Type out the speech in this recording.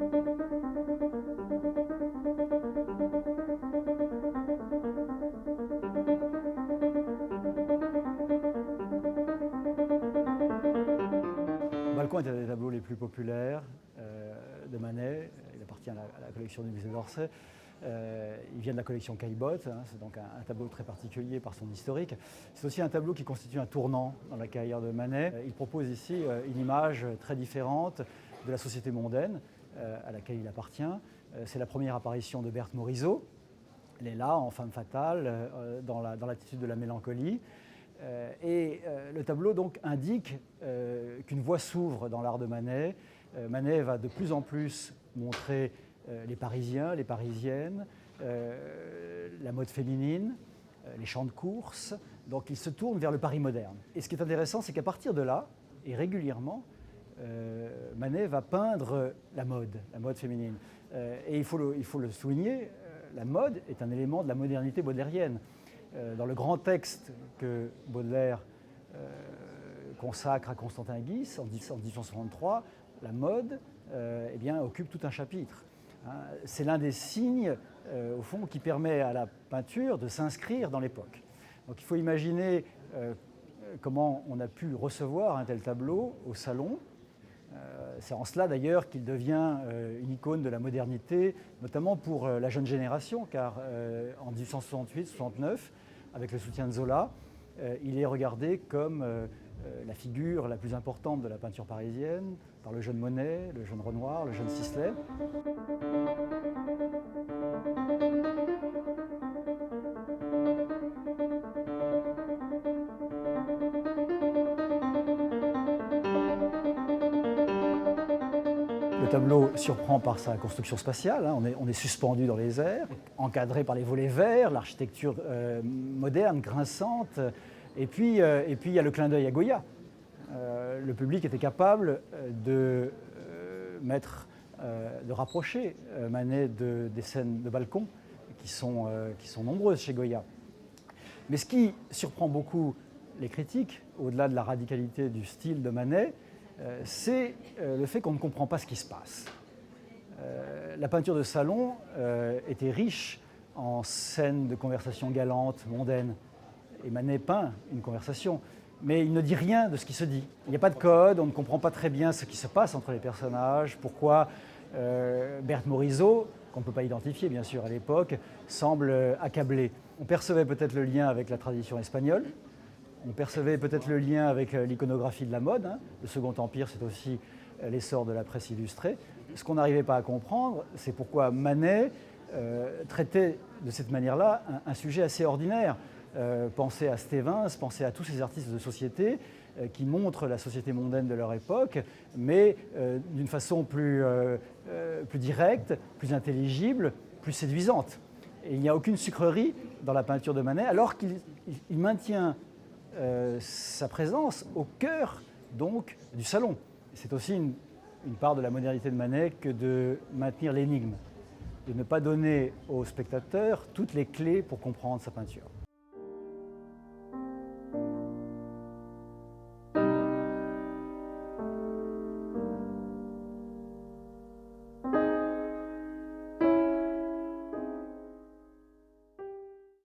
Le balcon est un des tableaux les plus populaires de Manet. Il appartient à la collection du musée d'Orsay. Il vient de la collection Caillebotte, c'est donc un tableau très particulier par son historique. C'est aussi un tableau qui constitue un tournant dans la carrière de Manet. Il propose ici une image très différente de la société mondaine à laquelle il appartient. C'est la première apparition de Berthe Morisot. Elle est là, en femme fatale, dans l'attitude de la mélancolie. Le tableau donc indique qu'une voie s'ouvre dans l'art de Manet. Manet va de plus en plus montrer les Parisiens, les Parisiennes, la mode féminine, les champs de course. Donc il se tourne vers le Paris moderne. Et ce qui est intéressant, c'est qu'à partir de là, et régulièrement, Manet va peindre la mode féminine. Et il faut le souligner, la mode est un élément de la modernité baudelairienne. Dans le grand texte que Baudelaire consacre à Constantin Guis en 1863, la mode occupe tout un chapitre. C'est l'un des signes, au fond, qui permet à la peinture de s'inscrire dans l'époque. Donc il faut imaginer comment on a pu recevoir un tel tableau au salon. C'est en cela d'ailleurs qu'il devient une icône de la modernité, notamment pour la jeune génération, car en 1868-69, avec le soutien de Zola, il est regardé comme la figure la plus importante de la peinture parisienne, par le jeune Monet, le jeune Renoir, le jeune Sisley. Le tableau surprend par sa construction spatiale, on est suspendu dans les airs, encadré par les volets verts, l'architecture moderne, grinçante, et puis il y a le clin d'œil à Goya. Le public était capable de rapprocher Manet des scènes de balcon qui sont nombreuses chez Goya. Mais ce qui surprend beaucoup les critiques, au-delà de la radicalité du style de Manet, c'est le fait qu'on ne comprend pas ce qui se passe. La peinture de salon était riche en scènes de conversation galantes, mondaines. Et Manet peint une conversation, mais il ne dit rien de ce qui se dit. Il n'y a pas de code, on ne comprend pas très bien ce qui se passe entre les personnages, pourquoi Berthe Morisot, qu'on ne peut pas identifier bien sûr à l'époque, semble accablée. On percevait peut-être le lien avec la tradition espagnole, on percevait peut-être le lien avec l'iconographie de la mode. Le Second Empire, c'est aussi l'essor de la presse illustrée. Ce qu'on n'arrivait pas à comprendre, c'est pourquoi Manet traitait de cette manière-là un sujet assez ordinaire. Pensez à Stevens, pensez à tous ces artistes de société qui montrent la société mondaine de leur époque, mais d'une façon plus directe, plus intelligible, plus séduisante. Et il n'y a aucune sucrerie dans la peinture de Manet, alors qu'il maintient sa présence au cœur donc du salon. C'est aussi une part de la modernité de Manet que de maintenir l'énigme, de ne pas donner aux spectateurs toutes les clés pour comprendre sa peinture.